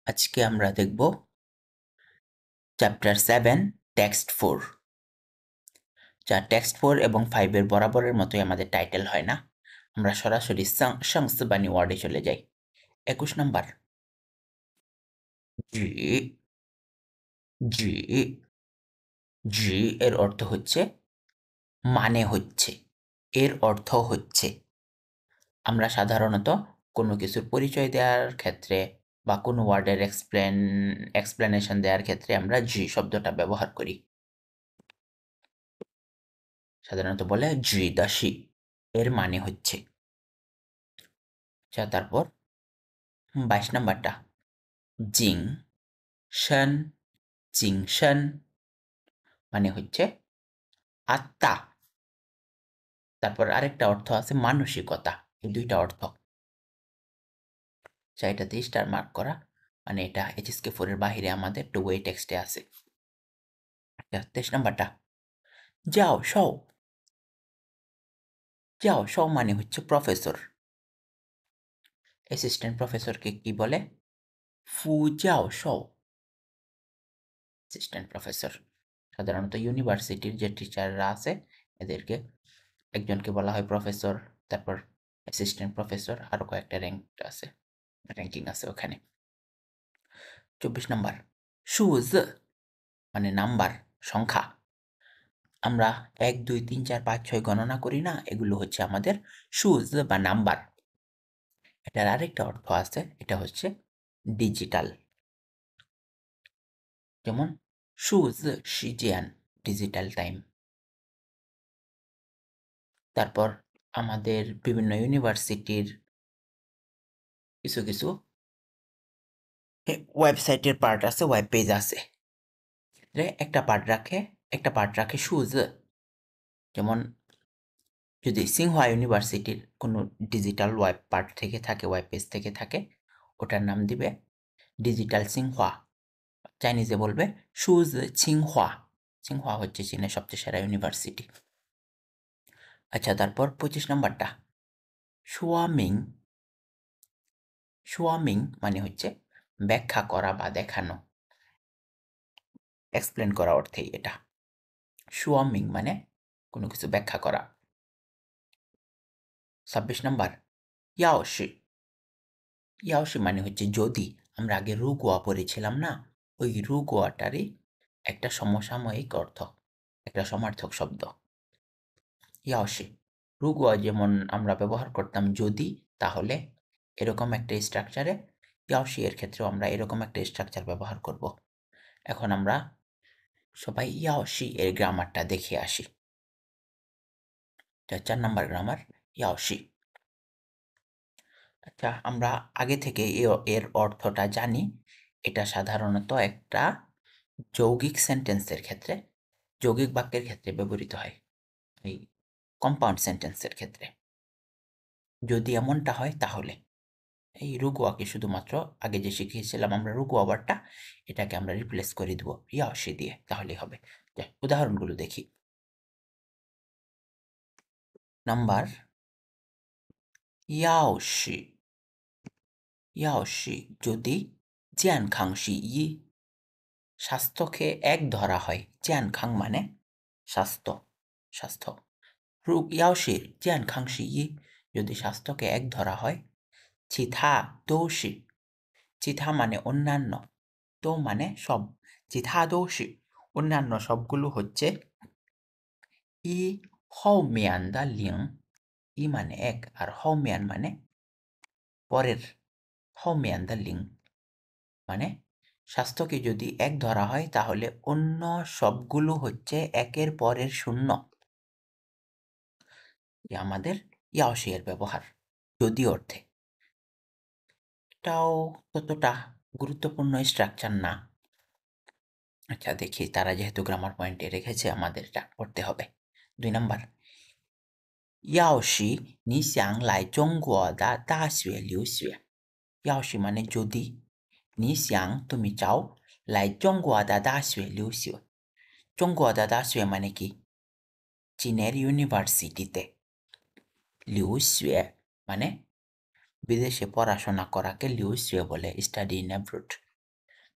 আজকে আমরা দেখব চ্যাপ্টার 7 টেক্সট 4। যা টেক্সট 4 এবং 5 এর বরাবরের মতোই আমাদের টাইটেল হয় না, আমরা সরাসরি সংস্থাবানী ওয়ার্ডে চলে যাই। 21 নাম্বার জি জি জি এর অর্থ হচ্ছে মানে হচ্ছে, এর অর্থ হচ্ছে। আমরা সাধারণত কোনো কিছুর পরিচয় দেওয়ার ক্ষেত্রে বা কোনো ওয়ার্ডের এক্সপ্লেনেশন দেওয়ার ক্ষেত্রে আমরা জি শব্দটা ব্যবহার করি। সাধারণত বলে জি দাসি, এর মানে হচ্ছে। আচ্ছা, তারপর 22 নাম্বারটা জিং শন, জিং শন মানে হচ্ছে আত্মা। তারপর আরেকটা অর্থ আছে মানসিকতা। এই দুইটা অর্থ। আচ্ছা, এটাতে স্টার মার্ক করা, মানে এটা HSK4 এর বাহিরে আমাদের টু ওয়ে টেক্সটে আছে। আচ্ছা, 23 নাম্বারটা যাও শও, যাও শও মানে হচ্ছে প্রফেসর। অ্যাসিস্ট্যান্ট প্রফেসরকে কি বলে? ফু যাও শও, অ্যাসিস্ট্যান্ট প্রফেসর। সাধারণত ইউনিভার্সিটির যে টিচাররা আছে এদেরকে একজনকে বলা হয় প্রফেসর, তারপর অ্যাসিস্ট্যান্ট প্রফেসর, আরো কয়েকটা র্যাঙ্কিং আছে ওখানে। 24 নাম্বার শুজ মানে নাম্বার, সংখ্যা। আমরা 1 2 3 4 5 6 গণনা করি না, এগুলো হচ্ছে আমাদের শুজ বা নাম্বার। এটার আরেকটা অর্থ আছে, এটা হচ্ছে ডিজিটাল। যেমন শুজ শিজিয়ান, ডিজিটাল টাইম। তারপর আমাদের বিভিন্ন ইউনিভার্সিটির কিছু কিছু ওয়েবসাইটের পার্ট আছে, ওয়েব পেজ আছে, একটা পার্ট রাখে শুজ। যেমন যদি সিংহা ইউনিভার্সিটির কোনো ডিজিটাল ওয়েব পার্ট থেকে থাকে, ওয়েব পেজ থেকে থাকে, ওটার নাম দিবে ডিজিটাল সিংহা। চাইনিজে বলবে শুজ ছিংহা। ছিংহা হচ্ছে চীনের সবচেয়ে সেরা ইউনিভার্সিটি। আচ্ছা, তারপর 25 নাম্বারটা শুয়ামিং। শুয়ামিং মানে হচ্ছে ব্যাখ্যা করা বা দেখানো, এক্সপ্লেন করা অর্থেই এটা। শুয়ামিং মানে কোনো কিছু ব্যাখ্যা করা। 26 নাম্বার ইয়াওশি। ইয়াওশি মানে হচ্ছে যদি। আমরা আগে রুগুয়া পড়েছিলাম না, ওই রুগুয়াটারই একটা সমসাময়িক অর্থ, একটা সমার্থক শব্দ ইয়াওশি। রুগুয়া যেমন আমরা ব্যবহার করতাম যদি, তাহলে এরকম একটা স্ট্রাকচারে, ইয়াওশি এর ক্ষেত্রেও আমরা এরকম একটা স্ট্রাকচার ব্যবহার করব। এখন আমরা সবাই ইয়াওশি এর গ্রামারটা দেখে আসি। 4 নাম্বার গ্রামার ইয়াওশি। আচ্ছা, আমরা আগে থেকে এর অর্থটা জানি। এটা সাধারণত একটা যৌগিক সেন্টেন্সের ক্ষেত্রে, যৌগিক বাক্যের ক্ষেত্রে ব্যবহৃত হয়, এই কম্পাউন্ড সেন্টেন্সের ক্ষেত্রে। যদি এমনটা হয় তাহলে এই রুগুয়াকে শুধুমাত্র আগে যে শিখিয়েছিলাম আমরা রুগুয়া ওয়ার্ডটা, এটাকে আমরা রিপ্লেস করে দিব ইয়াওশি দিয়ে, তাহলেই হবে। উদাহরণগুলো দেখি। নাম্বার ইয়াওশি। ইয়াওশি যদি জিয়ানখাংশি ই, স্বাস্থ্যকে এক ধরা হয়। জিয়ানখাং মানে স্বাস্থ্য, স্বাস্থ্য। ইয়াওশির জিয়ানখাংশি ই, যদি স্বাস্থ্যকে এক ধরা হয়। চিথা দোষি, চিথা মানে অন্যান্য, তো মানে সব, চিথা দোষি অন্যান্য সবগুলো হচ্ছে ই হৌমিয়ান দা লিং। ই মানে এক, আর হৌমিয়ান মানে পরের। হৌমিয়ান দা লিং মানে স্বাস্থ্যকে যদি এক ধরা হয় তাহলে অন্য সবগুলো হচ্ছে একের পরের শূন্য। যে আমাদের ইয়াওশি এর ব্যবহার যদি অর্থে। এটাও ততটা গুরুত্বপূর্ণ স্ট্রাকচার না। আচ্ছা, দেখি তারা যেহেতু গ্রামার পয়েন্টে রেখেছে, আমাদের এটা পড়তে হবে। 2 নাম্বার ইয়াওশি নি xiang লাই জঙ্গুয়া দা দাশে লিউশে। ইয়াওশি মানে যদি, নি xiang তুমি চাও, লাই জঙ্গুয়া দা দাশে লিউশে। জঙ্গুয়া দা দাশে মানে কি? চীনের ইউনিভার্সিটিতে। লিউশে মানে বিদেশে পড়াশোনা করাকে লিউশে বলে, স্টাডি ইন অ্যাব্রড।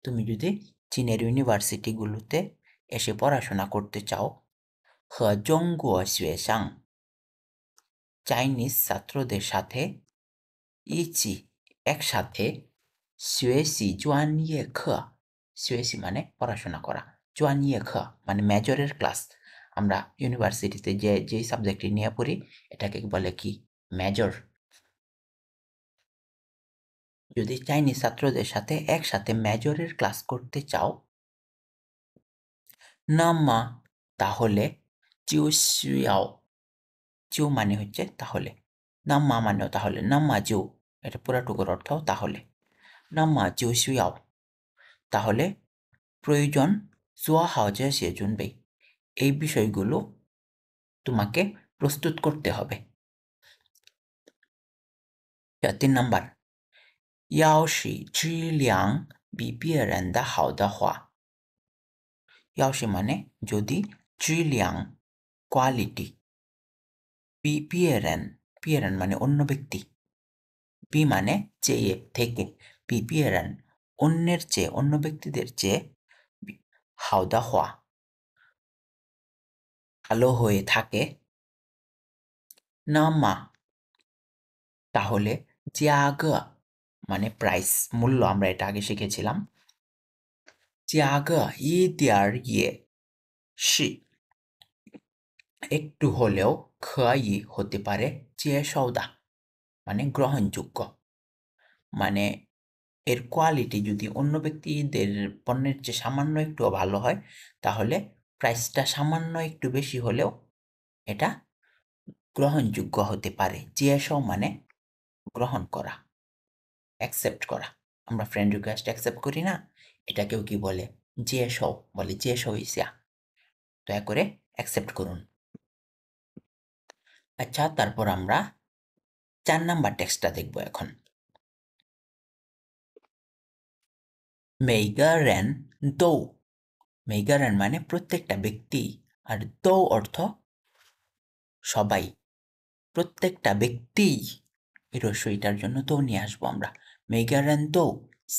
তুমি যদি চীনের ইউনিভার্সিটিগুলোতে এসে পড়াশোনা করতে চাও 和中国学生 চাইনিজ ছাত্রদের সাথে 一起 একসাথে 学习专业课 学习মানে পড়াশোনা করা 专业课 মানে মেজরের ক্লাস আমরা ইউনিভার্সিটিতে যে সাবজেক্টটি নিয়ে পড়ি এটাকে বলে কি মেজর যদি চাইনিজ ছাত্রদের সাথে একসাথে মেজরের ক্লাস করতে চাও 那么 তাহলে 就需要 就মানে হচ্ছে তাহলে 那么মানেও তাহলে 那么就 এটা পুরাটুকুর অর্থ তাহলে 那么就需要 তাহলে প্রয়োজন 做好这些准备 এই বিষয়গুলো তোমাকে প্রস্তুত করতে হবে 3 নাম্বার 要是质量比别人的好的话 要是মানে যদি 质量 কোয়ালিটি 比别人 别人মানে অন্য ব্যক্তি 比 মানে চেয়ে থেকে 比别人 অন্যের চেয়ে অন্য ব্যক্তিদের চেয়ে 好的话 ভালো হয়ে থাকে 那么 তাহলে 价格 মানে প্রাইস মূল্য আমরা এটা আগে শিখেছিলাম 价格一点儿也是 একটু হলেও 可以 হতে পারে 接受的 মানে গ্রহণযোগ্য মানে এর কোয়ালিটি যদি অন্য ব্যক্তিদের পণ্যের চেয়ে সামান্য একটু ভালো হয় তাহলে প্রাইসটা সামান্য একটু বেশি হলেও এটা গ্রহণযোগ্য হতে পারে 接受 মানে গ্রহণ করা অ্যাকসেপ্ট করা আমরা ফ্রেন্ড রিকোয়েস্ট অ্যাকসেপ্ট করি না এটাকেও কি বলে 接受 বলে 接受一下 দয়া করে অ্যাকসেপ্ট করুন আচ্ছা তারপর আমরা 4 নাম্বার টেক্সটটা দেখব এখন 每个人都 每个人মানে প্রত্যেকটা ব্যক্তি আর তো অর্থ সবাই প্রত্যেকটা ব্যক্তি এই রস্যইটার জন্য তো নিয়ে আসবো আমরা 每个人都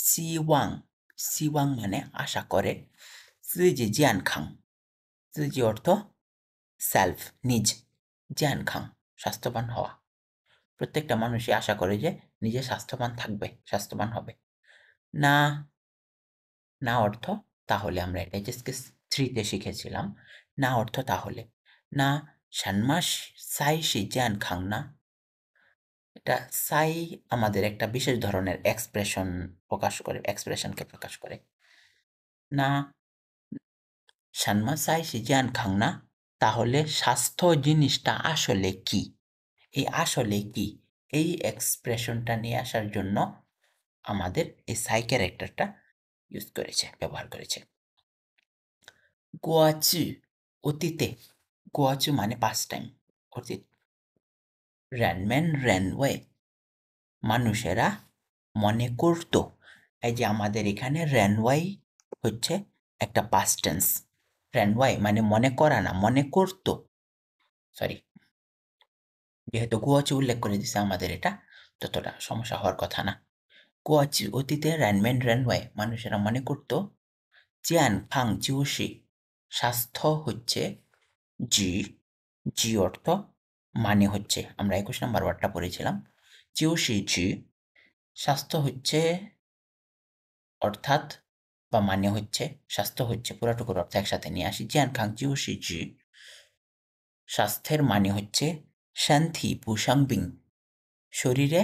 希望希望মানে আশা করে 自己健康自己অর্থ সেলফ নিজ 健康 স্বাস্থ্যবান হওয়া প্রত্যেকটা মানুষই আশা করে যে নিজে স্বাস্থ্যবান থাকবে স্বাস্থ্যবান হবে না না অর্থ তাহলে আমরা এটা এসকেস 3 তে শিখেছিলাম না অর্থ তাহলে না শানমাস সাই শি জ্ঞান খাং না এটা সাই আমাদের একটা বিশেষ ধরনের এক্সপ্রেশন প্রকাশ করে এক্সপ্রেশনকে প্রকাশ করে না শানমা সাই শি জ্ঞান খাং না তাহলে স্বাস্থ্য জিনিসটা আসলে কি এই আসলে কি এই এক্সপ্রেশনটা নিয়ে আসার জন্য আমাদের এই সাই ক্যারেক্টারটা ইউজ করেছে ব্যবহার করেছে 过去 অতীতে 过去মানে পাস্ট টাইম অতীত 人们认为 মানুষেরা মনে করত এই যে আমাদের এখানে 认为 হচ্ছে একটা পাস্ট টেন্স 认为 মানে মনে করা না মনে করত সরি যেহেতু 过去 উল্লেখ করে দিছে আমাদের এটা ততটা সমস্যা হওয়ার কথা না 过去 অতীতে 人们认为 মানুষেরা মনে করত 健康就是 স্বাস্থ্য হচ্ছে জি জি অর্থ মানে হচ্ছে আমরা 21 নম্বর ওয়ার্ডটা পড়েছিলাম 就是জি স্বাস্থ্য হচ্ছে অর্থাৎ বা মানে হচ্ছে স্বাস্থ্য হচ্ছে পুরাটুকুর অর্থ একসাথে নিয়ে আসি 健康就是指 স্বাস্থ্যের মানে হচ্ছে শান্তি পুসাংবিং শরীরে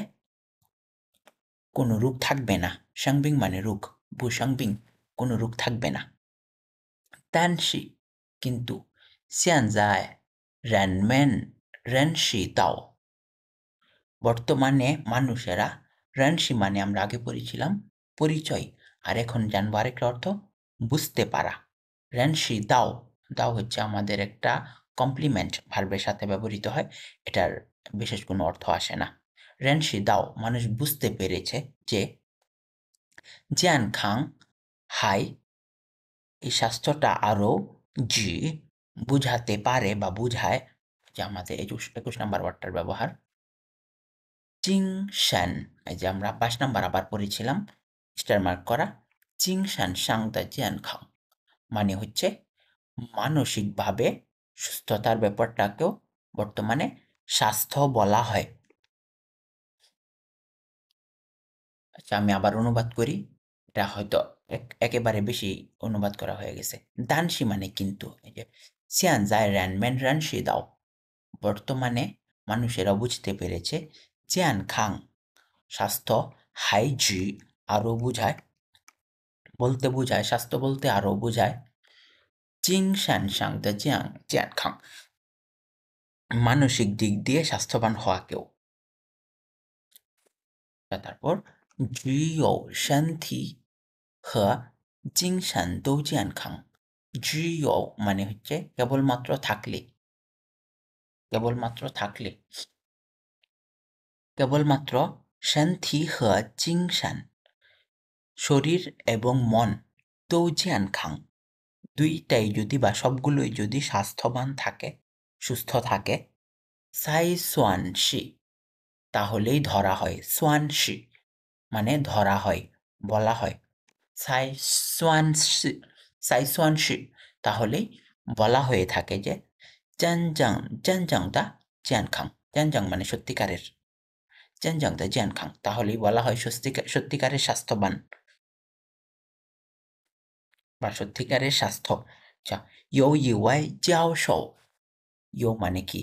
কোনো রোগ থাকবে না সাংবিং মানে রোগ পুসাংবিং কোনো রোগ থাকবে না 但是 কিন্তু 现在人们认识到 বর্তমানে মানুষেরা 认识 মানে আমরা আগে পড়েছিলাম পরিচয় আর এখন জানবো আরেকটা অর্থ বুঝতে পারা 认识到 দাও হচ্ছে আমাদের একটা কমপ্লিমেন্ট ভার্বের সাথে ব্যবহৃত হয় এটার বিশেষ কোনো অর্থ আসে না 认识到 মানুষ বুঝতে পেরেছে যে 健康 হাই এই স্বাস্থ্যটা আরো জি বুঝাতে পারে বা বুঝায় যে আমাদের 21 নম্বর ওয়ার্ডটার ব্যবহার 精神 এই যে আমরা 5 নাম্বার আবার পড়েছিলাম স্টার মার্ক করা 精神上的健康মানে হচ্ছে মানসিকভাবে সুস্থতার ব্যাপারটাকেও বর্তমানে স্বাস্থ্য বলা হয়। আচ্ছা, আমি আবার অনুবাদ করি। এটা হয়তো একেবারে বেশি অনুবাদ করা হয়ে গেছে। দানশি মানে কিন্তু, এই যে সিয়ান জায় র্যান মেন রান শি দাও, বর্তমানে মানুষেরা বুঝতে পেরেছে জিয়ান খাং স্বাস্থ্য, হাই জি আরও বোঝায়, বলতে বোঝায়, স্বাস্থ্য বলতে আরও বোঝায়, চিং শান সাং দ্য জিয়াং জিয়ান খাং মানসিক দিক দিয়ে স্বাস্থ্যবান হওয়াকেও। তারপর জিও শান্তি হ জিং শান দো জিয়ান খাং, জিও মানে হচ্ছে কেবলমাত্র থাকলে, কেবলমাত্র থাকলে, কেবলমাত্র শান্তি হ জিং শান শরীর এবং মন, দো জিয়ান খাং দুইটাই যদি বা সবগুলোই যদি স্বাস্থ্যবান থাকে, সুস্থ থাকে, সাই সোয়ান শি তাহলেই ধরা হয়, সোয়ান শি মানে ধরা হয়, বলা হয়, সাই Schwann she, Sai Schwann she তাহলেই বলা হয়ে থাকে যে জানজাং, জানজাং দা জিয়ান খাং, জানজাং মানে সত্যিকারের, জানজাং দা জিয়ান খাং তাহলেই বলা হয় সত্যিকারের স্বাস্থ্যবান বা সত্যিকারের স্বাস্থ্য। আচ্ছা, ইউ ইউআই জিয়াও শো, ইউ মানে কি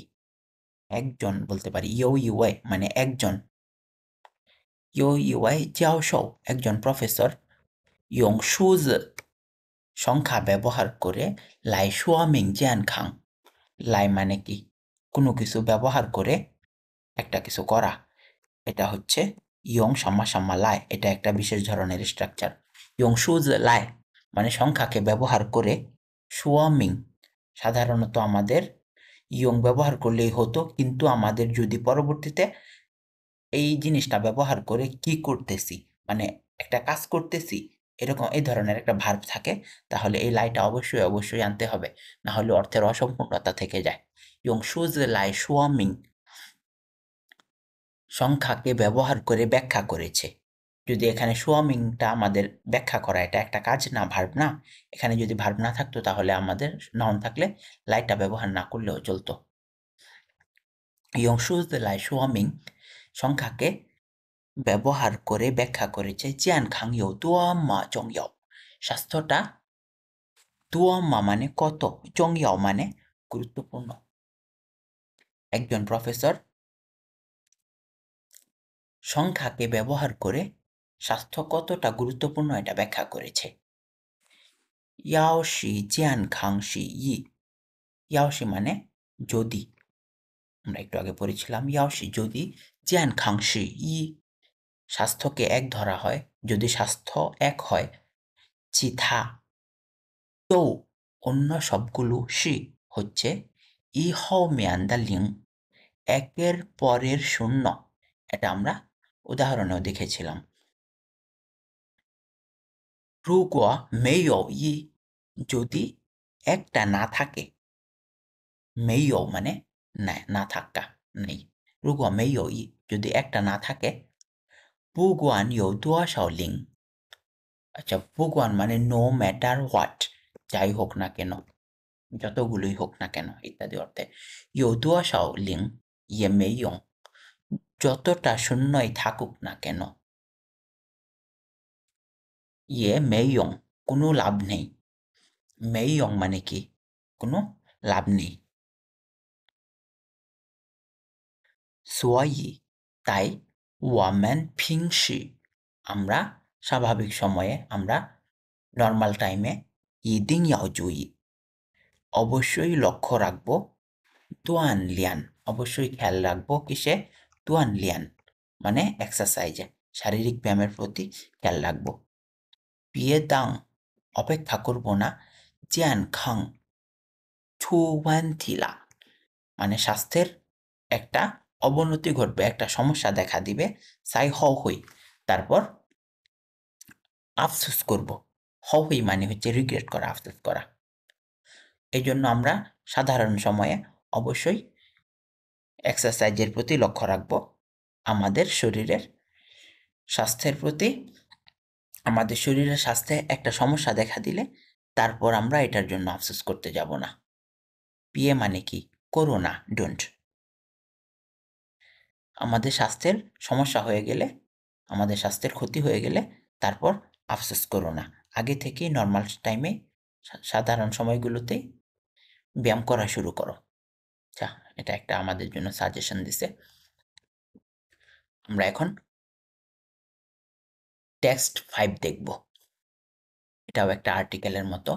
একজন বলতে পারি, ইউ ইউআই মানে একজন, ইউ ইউআই জিয়াও শো একজন প্রফেসর, ইয়ং শুজ সংখ্যা ব্যবহার করে, লাই শুয়ামিং জিয়ান খাং, লাই মানে কি কোনো কিছু ব্যবহার করে একটা কিছু করা, এটা হচ্ছে ইয়ং সাম্মা সাম্মা লাই, এটা একটা বিশেষ ধরনের স্ট্রাকচার। ইয়ং শুজ লাই মানে সংখ্যাকে ব্যবহার করে, শুয়ামিং সাধারণত আমাদের ইয়ং ব্যবহার করলেই হতো, কিন্তু আমাদের যদি পরবর্তীতে এই জিনিসটা ব্যবহার করে কি করতেছি মানে একটা কাজ করতেছি এরকম এই ধরনের একটা ভার্ব থাকে, তাহলে এই লাইটা অবশ্যই অবশ্যই আনতে হবে, না হলে অর্থের অসম্পূর্ণতা থেকে যায়। ইয়ং শুজ লাই শুয়ামিং সংখ্যাকে ব্যবহার করে ব্যাখ্যা করেছে। যদি এখানে শুয়ামিংটা আমাদের ব্যাখ্যা করা, এটা একটা কাজ না, ভার্ব না, এখানে যদি ভার্ব না থাকতো তাহলে আমাদের নাউন থাকলে লাইটা ব্যবহার না করলেও চলতো। ইয়ং শুজ লাই শুয়ামিং সংখ্যাকে ব্যবহার করে ব্যাখ্যা করেছে জিয়ান খাং ইউ তুয়াম্মা জং ইয়াও, স্বাস্থ্যটা তুয়াম্মা মানে কত, জং ইয়াও মানে গুরুত্বপূর্ণ। একজন প্রফেসর সংখ্যাকে ব্যবহার করে স্বাস্থ্য কতটা গুরুত্বপূর্ণ এটা ব্যাখ্যা করেছে। ইয়াও শি জিয়ান খাং শি ই, ইয়াও শি মানে যদি, আমরা একটু আগে পড়েছিলাম ইয়াও শি যদি, জিয়ান খাং শি ই স্বাস্থ্যকে এক ধরা হয়, যদি স্বাস্থ্য এক হয়, চিথা তো অন্য সবগুলো শি হচ্ছে ই হও মিয়ান দা লিং একের পরের শূন্য, এটা আমরা উদাহরণেও দেখেছিলাম। রুগুয়া মেইও ই যদি একটা না থাকে, মেইও মানে না, না থাকা, নেই, রুগুয়া মেইও ই যদি একটা না থাকে, বুগুয়ান ইউ দুয়া শাও লিং, আচ্ছা বুগুয়ান মানে নো ম্যাটার হোয়াট, যাই হোক না কেন, যতগুলোই হোক না কেন ইত্যাদি অর্থে। ইউ দুয়া শাও লিং ইয়ে মেইয়ং যতটা শূন্যই থাকুক না কেন, ইয়ে মেইয়ং কোনো লাভ নেই, মেইয়ং মানে কি কোনো লাভ নেই। সোয়াই তাই, ওয়াম্যান ফিংশি আমরা স্বাভাবিক সময়ে, আমরা নর্মাল টাইমে, ইদিং ইয়াও জুই অবশ্যই লক্ষ্য রাখবো, তুয়ান লিয়ান অবশ্যই খেয়াল রাখবো, কিসে, তুয়ান লিয়ান মানে এক্সারসাইজে, শারীরিক ব্যায়ামের প্রতি খেয়াল রাখবো। বিয়ে দাং অপেক্ষা করব না, জিয়ান খাং ছুয়ান থিলা মানে স্বাস্থ্যের একটা অবনতি ঘটবে, একটা সমস্যা দেখা দিবে, সাই হও হই তারপর আফসোস করব, হও হই মানে হচ্ছে রিগ্রেট করা, আফসোস করা। এই জন্য আমরা সাধারণ সময়ে অবশ্যই এক্সারসাইজের প্রতি লক্ষ্য রাখবো, আমাদের শরীরের স্বাস্থ্যের প্রতি আমাদের শরীরের স্বাস্থ্যে একটা সমস্যা দেখা দিলে তারপর আমরা এটার জন্য আফসোস করতে যাব না। পিএ মানে কি? করো না, ডোন্ট। আমাদের স্বাস্থ্যের সমস্যা হয়ে গেলে, আমাদের স্বাস্থ্যের ক্ষতি হয়ে গেলে তারপর আফসোস করো না। আগে থেকেই নর্মাল টাইমে সাধারণ সময়গুলোতেই ব্যায়াম করা শুরু করো। আচ্ছা, এটা একটা আমাদের জন্য সাজেশন দিছে। আমরা এখন টেক্সট 5 দেখব। এটাও একটা আর্টিকেলের মতো,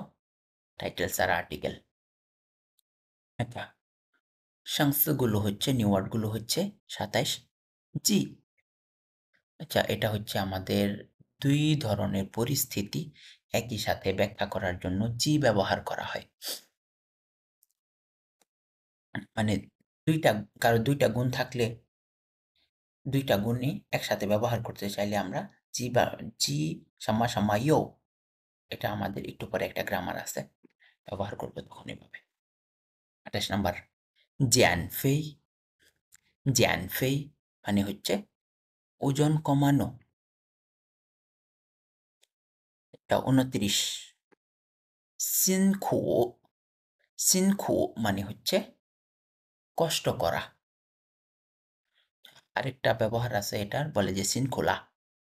টাইটেল ছাড়া আর্টিকেল। আচ্ছা, সংস্থাগুলো হচ্ছে, নিউ ওয়ার্ডগুলো হচ্ছে 27 জি। আচ্ছা, এটা হচ্ছে আমাদের দুই ধরনের পরিস্থিতি একই সাথে ব্যাখ্যা করার জন্য জি ব্যবহার করা হয়। মানে কারো দুইটা গুণ থাকলে দুইটা গুণই একসাথে ব্যবহার করতে চাইলে আমরা জি সাম্মা সাম্মা ইয়ো, এটা আমাদের একটু পরে একটা গ্রামার আছে, ব্যবহার করবো তখন এভাবে। 28 নাম্বার, জ্যানফেই। জ্যানফেই মানে হচ্ছে ওজন কমানো। এটা 29, সিনখু। সিনখু মানে হচ্ছে কষ্ট করা। আরেকটা ব্যবহার আছে এটার, বলে যে সিনখোলা,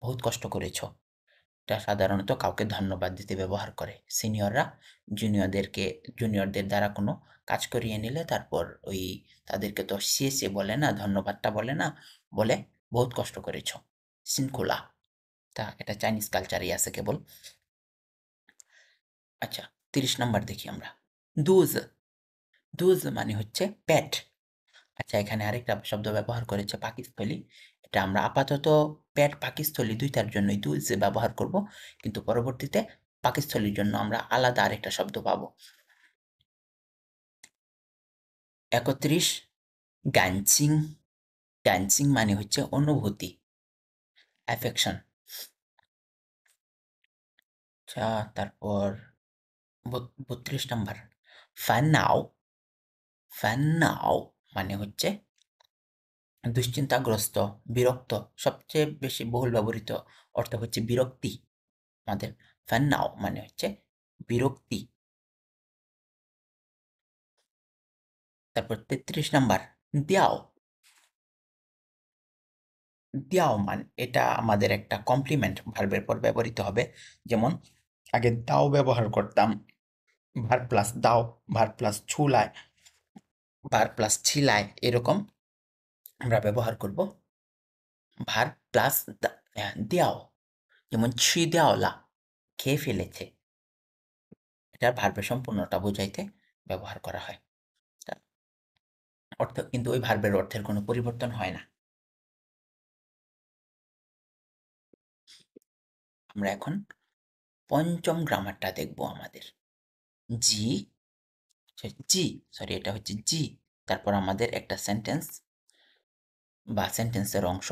বহুত কষ্ট করেছো। এটা সাধারণত কাউকে ধন্যবাদ দিতে ব্যবহার করে। সিনিয়ররা জুনিয়রদের দ্বারা কোনো কাজ করিয়ে নিলে তারপর ওই তাদেরকে তো সিএসএ বলে না, ধন্যবাদটা বলে না, বলে বহুত কষ্ট করেছো, সিনখোলা। তা এটা চাইনিজ কালচারেই আছে কেবল। আচ্ছা, 30 নাম্বার দেখি আমরা। দুজ। দুজ মানে হচ্ছে পেট। আচ্ছা, এখানে আরেকটা শব্দ ব্যবহার করেছে পাকস্থলী। এটা আমরা আপাতত পেট পাকস্থলী দুইটার জন্যই দুজ ব্যবহার করব, কিন্তু পরবর্তীতে পাকস্থলীর জন্য আমরা আলাদা আরেকটা শব্দ পাবো। 31, গানচিং। গানচিং মানে হচ্ছে অনুভূতি, অ্যাফেকশন। আচ্ছা, তারপর 32 নাম্বার, ফান্নাও। ফান্নাও মানে হচ্ছে দুশ্চিন্তাগ্রস্ত, বিরক্ত। সবচেয়ে বেশি বহুল ব্যবহৃত অর্থ হচ্ছে বিরক্তি। আমাদের ফান্নাও মানে হচ্ছে বিরক্তি। তারপর 33 নাম্বার, দিয়াও। দিয়াও মানে এটা আমাদের একটা কমপ্লিমেন্ট ভার্বের পর ব্যবহৃত হবে। যেমন আগে দাও ব্যবহার করতাম, ভার প্লাস দাও, ভার প্লাস ছুলায়, ভার প্লাস ছিলায়, এরকম আমরা ব্যবহার করব ভার প্লাস দিয়াও। যেমন ছি দেওয়ালা, খেয়ে ফেলেছে, এটার ভার্বের সম্পূর্ণটা বোঝাইতে ব্যবহার করা হয়। অর্থ কিন্তু ওই ভার্বের অর্থের কোনো পরিবর্তন হয় না। আমরা এখন পঞ্চম গ্রামারটা দেখব আমাদের। জি, জি, সরি, এটা হচ্ছে জি। তারপর আমাদের একটা সেন্টেন্স বা সেন্টেন্সের অংশ,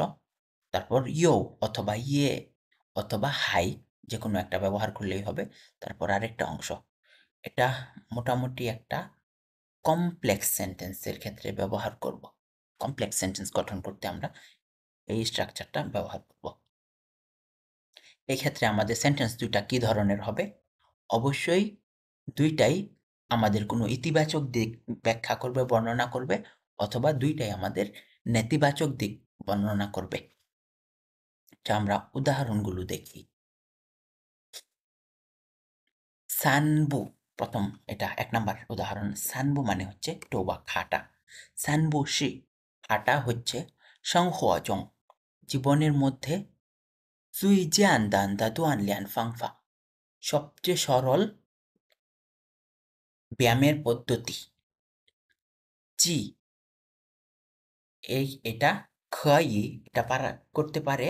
তারপর ইয়ো অথবা ইয়ে অথবা হাই, যে কোনো একটা ব্যবহার করলেই হবে। তারপর আরেকটা অংশ। এটা মোটামুটি একটা কমপ্লেক্স সেন্টেন্সের ক্ষেত্রে ব্যবহার করব। কমপ্লেক্স সেন্টেন্স গঠন করতে আমরা এই স্ট্রাকচারটা ব্যবহার করব। এই ক্ষেত্রে আমাদের সেন্টেন্স দুইটা কি ধরনের হবে? অবশ্যই দুইটাই আমাদের কোনো ইতিবাচক দিক ব্যাখ্যা করবে, বর্ণনা করবে, অথবা দুইটাই আমাদের নেতিবাচক দিক বর্ণনা করবে। যা আমরা উদাহরণগুলো দেখি। সানবু, প্রথম, এটা 1 নাম্বার উদাহরণ। সানবু মানে হচ্ছে টোবা, খাটা। সানবু শি, খাটা হচ্ছে সংহোয়াজং, জীবনের মধ্যে সুই জিয়ান দান দা দুয়ান লিয়ান ফাংফা, সবচেয়ে সরল ব্যায়ামের পদ্ধতি। জি, এটা খয়ি, এটা করতে পারে।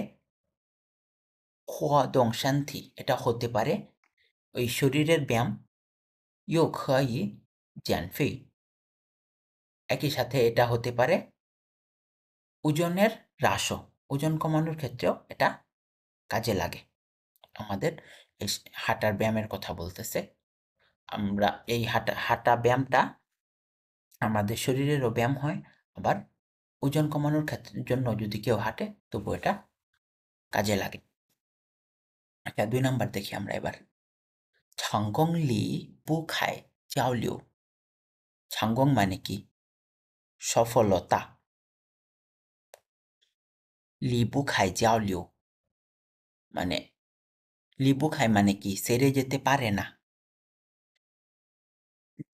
খোয়া দং শান্তি, এটা হতে পারে ওই শরীরের ব্যায়াম। ইউ খয়ি জ্যানফেই, একই সাথে এটা হতে পারে ওজনের হ্রাসও, ওজন কমানোর ক্ষেত্রেও এটা কাজে লাগে। আমাদের এই হাঁটার ব্যায়ামের কথা বলতেছে। আমরা এই হাঁটা ব্যায়ামটা আমাদের শরীরেরও ব্যায়াম হয়, আবার ওজন কমানোর জন্য যদি কেউ হাঁটে তবু এটা কাজে লাগে। আচ্ছা 2 নাম্বার দেখি আমরা এবার। 成功离不开交流 成功 মানে কি? সফলতা। 离不开交流 মানে 离不开মানে কি? ছেড়ে যেতে পারে না।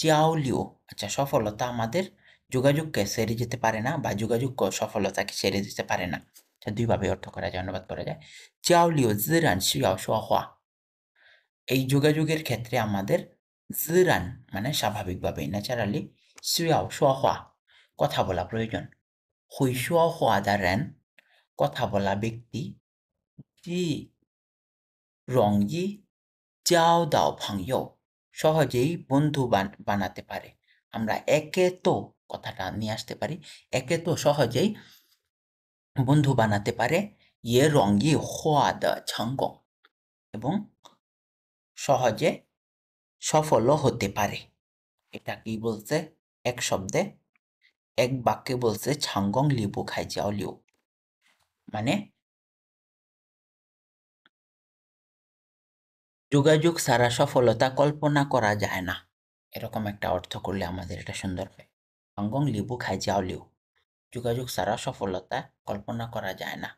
交流 আচ্ছা সফলতা আমাদের যোগাযোগকে ছেড়ে যেতে পারে না বা যোগাযোগ সফলতাকে ছেড়ে যেতে পারে না। এটা 2 ভাবে অর্থ করা যায়, অনুবাদ করা যায়। 交流自然需要说话 এই যোগাযোগের ক্ষেত্রে আমাদের 自然মানে স্বাভাবিকভাবে ন্যাচারালি 需要说话 কথা বলা প্রয়োজন। 会说话的人 কথা বলা ব্যক্তি 既容易交到朋友 সহজেই বন্ধু বানাতে পারে। আমরা একে তো কথাটা নিয়ে আসতে পারি, একে তো সহজেই বন্ধু বানাতে পারে 也容易获得成功 এবং সহজে সফলও হতে পারে। এটা কি বলছে? এক শব্দে এক বাক্যে বলছে 成功离不开交流 মানে যোগাযোগ ছাড়া সফলতা কল্পনা করা যায় না। এরকম একটা অর্থ করলে আমাদের এটা সুন্দর হয়। 成功离不开交流 যোগাযোগ ছাড়া সফলতা কল্পনা করা যায় না।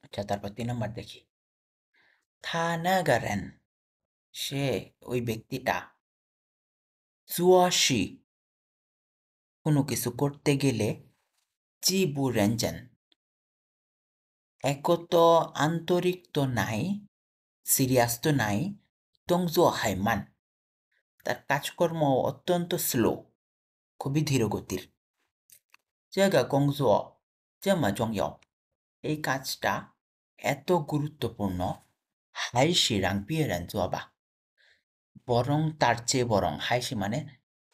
আচ্ছা তারপর 3 নাম্বার দেখি। 他那个人 সে ওই ব্যক্তিটা 做事 কোনো কিছু করতে গেলে 既不认真 একত আন্তরিক তো নাই, সিরিয়াস তো নাই, 动作还慢 তার কাজকর্ম অত্যন্ত স্লো, খুবই ধীরগতির। 这个工作这么重要 এই কাজটা এত গুরুত্বপূর্ণ 还是让别人做吧 বরং তার চেয়ে বরং 还是মানে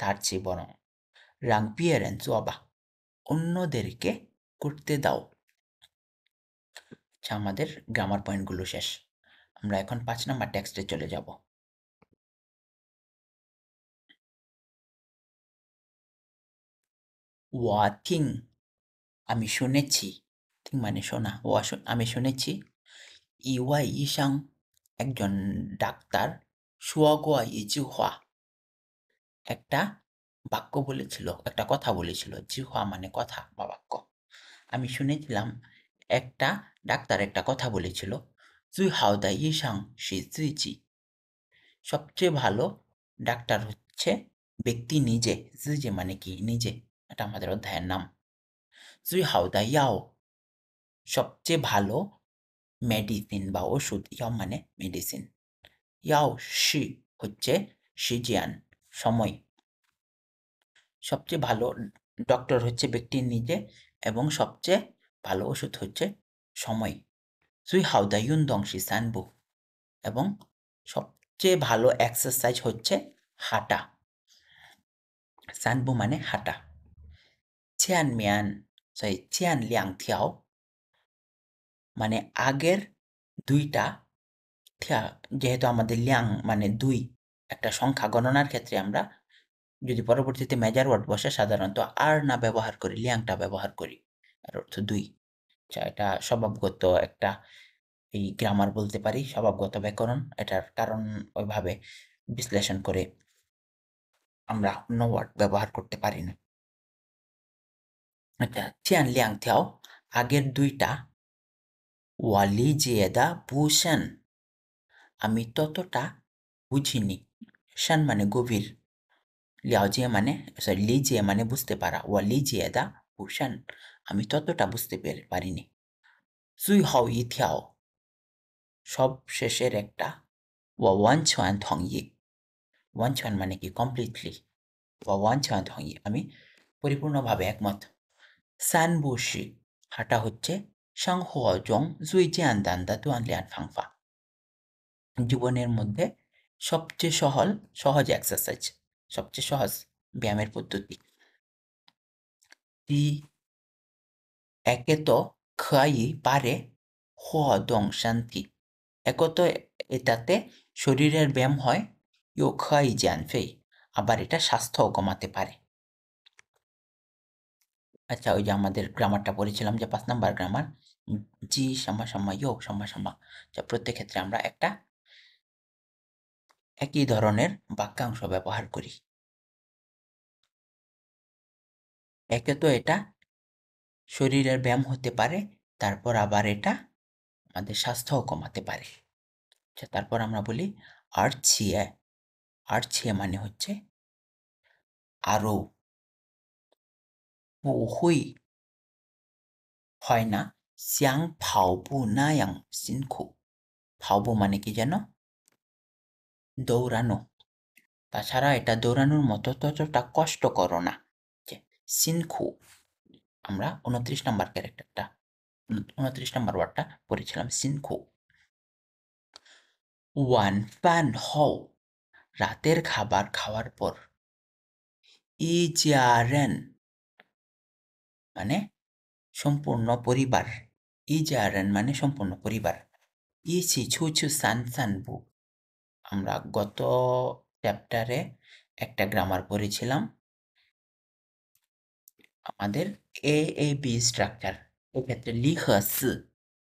তার চেয়ে বরং 让别人做吧 অন্যদেরকে করতে দাও। আচ্ছা আমাদের গ্রামার পয়েন্টগুলো শেষ। আমরা এখন 5 নাম্বার টেক্সটে চলে যাব। 我听 আমি শুনেছি, ঠিক মানে শোনা, আমি শুনেছি 一位医生 একজন ডাক্তার 说过一句话 একটা বাক্য বলেছিল, একটা কথা বলেছিল, 句话মানে কথা বা বাক্য। আমি শুনেছিলাম একটা ডাক্তার একটা কথা বলেছিল 最好的医生是自己 সবচেয়ে ভালো ডাক্তার হচ্ছে ব্যক্তি নিজে। 自己মানে কি? নিজে। এটা আমাদের অধ্যায়ের নাম। 最好的药 সবচেয়ে ভালো মেডিসিন বা ওষুধ, ইয়াও মানে মেডিসিন। ইয়াও শি হচ্ছে সিজিয়ান সময়। সবচেয়ে ভালো ডক্টর হচ্ছে ব্যক্তি নিজে এবং সবচেয়ে ভালো ওষুধ হচ্ছে সময়। 最好的运动是散步 এবং সবচেয়ে ভালো এক্সারসাইজ হচ্ছে হাঁটা।散步মানে হাঁটা। 前面所以前两条 মানে আগের দুইটা যেহেতু আমাদের লিয়াং মানে 2 একটা সংখ্যা গণনার ক্ষেত্রে আমরা যদি পরবর্তীতে মেজর ওয়ার্ড বসে সাধারণত আর না ব্যবহার করি, লিয়াংটা ব্যবহার করি, এর অর্থ 2। আচ্ছা এটা স্বভাবগত একটা এই গ্রামার বলতে পারি, স্বভাবগত ব্যাকরণ। এটার কারণ ওইভাবে বিশ্লেষণ করে আমরা অন্য ওয়ার্ড ব্যবহার করতে পারি না। আচ্ছা 前两条 আগের দুইটা 我理解的不深 আমি ততটা বুঝিনি। শান মানে গভীর, লিয়াওজিয়ে মানে লিজিয়ে মানে বুঝতে পারা, 我理解的不深 আমি ততটা বুঝতে পারিনি। 最后一条 সব শেষের একটা 我完全同意 完全মানে কি? কমপ্লিটলি। 我完全同意 আমি পরিপূর্ণভাবে একমত। 散步时 হাঁটা হচ্ছে 生活中最简单的锻炼方法 জীবনের মধ্যে সবচেয়ে সহজ এক্সারসাইজ, সবচেয়ে সহজ ব্যায়ামের পদ্ধতি। 第 একে তো 可以 পারে 活动身体 একত এটাতে শরীরের ব্যায়াম হয়, 又可以减肥 আবার এটা স্বাস্থ্যও কমাতে পারে। আচ্ছা, ওই যে আমাদের গ্রামারটা পড়েছিলাম যে 5 নাম্বার গ্রামার, জি সামা ইয়ো সামা। প্রত্যেক ক্ষেত্রে আমরা একটা একই ধরনের বাক্যাংশ ব্যবহার করি। একে তো এটা শরীরের ব্যায়াম হতে পারে, তারপর আবার এটা আমাদের স্বাস্থ্যও কমাতে পারে। আচ্ছা, তারপর আমরা বলি আর ছিয়ে মানে হচ্ছে আরও, বুহুই হয় না, শ্যাং ফাওবু নায়াং সিনখু। ফাওবু মানে কি যেন? দৌড়ানো। তাছাড়া এটা দৌড়ানোর মতো ততটা কষ্টকর না। সিনখু, আমরা 29 নাম্বার ক্যারেক্টারটা 29 নাম্বার ওয়ার্ডটা পড়েছিলাম, সিনখু। ওয়ান পান হও, রাতের খাবার খাওয়ার পর। ইজারেন মানে সম্পূর্ণ পরিবার, ইজারেন মানে সম্পূর্ণ পরিবার। ইছি ছুছু সান সানবু, আমরা গত চ্যাপ্টারে একটা গ্রামার পড়েছিলাম, আমাদের এ বি স্ট্রাকচার। এক্ষেত্রে লিখসি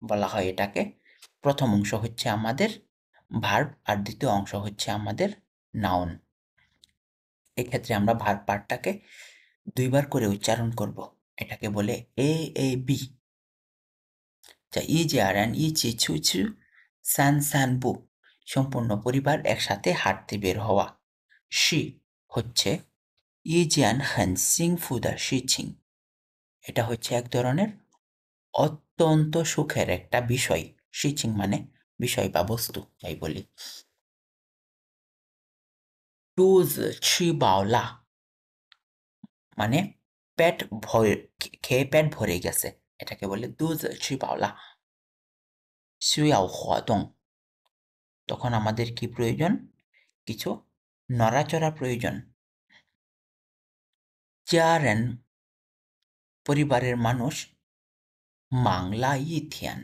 বলা হয় এটাকে। প্রথম অংশ হচ্ছে আমাদের ভার্ব আর দ্বিতীয় অংশ হচ্ছে আমাদের নাউন। এক্ষেত্রে আমরা ভার্ব পার্টটাকে 2 বার করে উচ্চারণ করব। এটাকে বলে এ বি। ইজারান ইচি ছুছু সান সানবু, সম্পূর্ণ পরিবার একসাথে হাঁটতে বের হওয়া। শি হচ্ছে ইজিয়ান হেন সিংফু দা শিচিং, এটা হচ্ছে এক ধরনের অত্যন্ত সুখের একটা বিষয়। শিচিং মানে বিষয় বা বস্তু, তাই বলি। টুজ ছিবাওলা মানে পেট ভরে, খেয়ে পেট ভরে গেছে, এটাকে বলে দুজ ছিবাওলা। শুয়াও হওয়াদং, তখন আমাদের কি প্রয়োজন? কিছু নড়াচড়া প্রয়োজন। জারেন পরিবারের মানুষ, মাংলা ইথিয়ান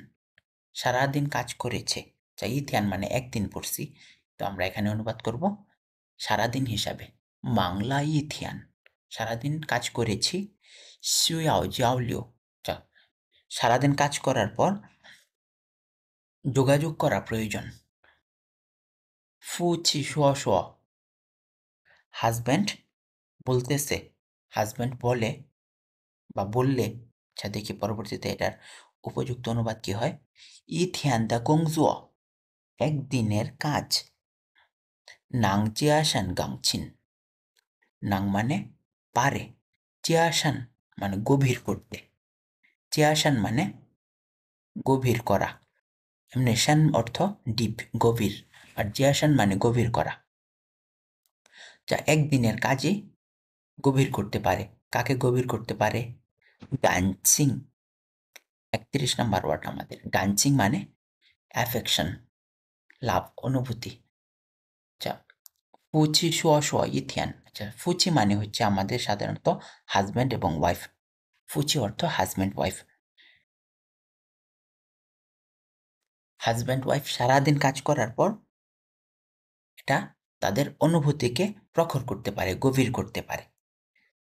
সারাদিন কাজ করেছে। ইথিয়ান মানে একদিন পড়ছি, তো আমরা এখানে অনুবাদ করব সারাদিন হিসাবে। মাংলা ইথিয়ান সারাদিন কাজ করেছি। শুয়াও জাওলিও, সারাদিন কাজ করার পর যোগাযোগ করা প্রয়োজন। ফুচি শুয়া শুয়া, হাজব্যান্ড বলতেছে, হাজব্যান্ড বলে বা বললে। আচ্ছা, দেখি পরবর্তীতে এটার উপযুক্ত অনুবাদ কি হয়। ইথিয়ান দা গংজুয়া, একদিনের কাজ। নাং জিয়াশান গাংছিন, নাং মানে পারে, জিয়াশান মানে গভীর করতে, জিয়াশান মানে গভীর করা। এমনি শান অর্থ ডিপ, গভীর, আর জিয়াশান মানে গভীর করা। একদিনের কাজে গভীর করতে পারে। কাকে গভীর করতে পারে? গানচিং, 31 নাম্বার ওয়ার্ড আমাদের। গানচিং মানে অ্যাফেকশন, লাভ, অনুভূতি। আচ্ছা, ফুচি শুয়া শুয়া ইথিয়ান। আচ্ছা, ফুচি মানে হচ্ছে আমাদের সাধারণত হাজব্যান্ড এবং ওয়াইফ। ফুচি অর্থ হাজব্যান্ড ওয়াইফ। হাজব্যান্ড ওয়াইফ সারাদিন কাজ করার পর এটা তাদের অনুভূতিকে প্রখর করতে পারে, গভীর করতে পারে।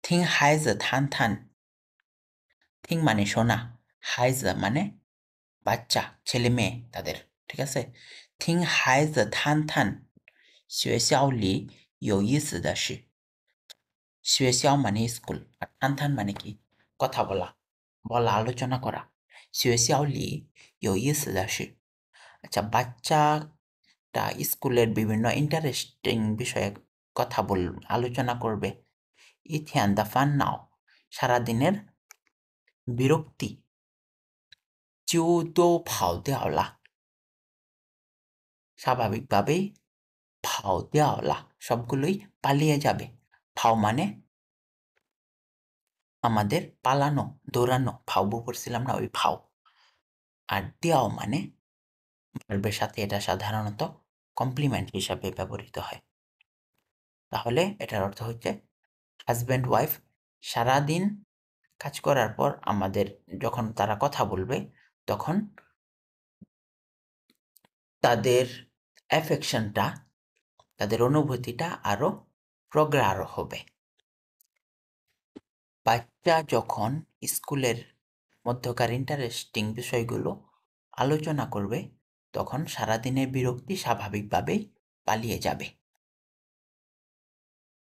থিং হাইজ থান থান, থিং মানে শোনা, হাইজ মানে বাচ্চা, ছেলে মেয়ে তাদের, ঠিক আছে। থিং হাইজ থান থান 学校里有意思的事，学校মানে স্কুল, আর থান থান মানে কি? কথা বলা, আলোচনা করা। 学校里有意思的事, আচ্ছা, বাচ্চাটা স্কুলের বিভিন্ন ইন্টারেস্টিং বিষয়ে কথা আলোচনা করবে। ইথিয়ান দা ফান নাও, সারাদিনের বিরক্তি। চিউদো ফাও দেওয়ালা, স্বাভাবিকভাবেই ফাও দেওয়ালা সবগুলোই পালিয়ে যাবে। ফাও মানে আমাদের পালানো, দৌড়ানো, ফাও পড়ছিলাম না, ওই ফাও। আর দেওয়াও মানে ভার্বের সাথে এটা সাধারণত কমপ্লিমেন্ট হিসাবে ব্যবহৃত হয়। তাহলে এটার অর্থ হচ্ছে হাজব্যান্ড ওয়াইফ সারাদিন কাজ করার পর আমাদের যখন তারা কথা বলবে, তখন তাদের অ্যাফেকশনটা, তাদের অনুভূতিটা আরো প্রগাঢ় হবে। বাচ্চা যখন স্কুলের মধ্যকার ইন্টারেস্টিং বিষয়গুলো আলোচনা করবে, তখন সারাদিনের বিরক্তি স্বাভাবিকভাবেই পালিয়ে যাবে।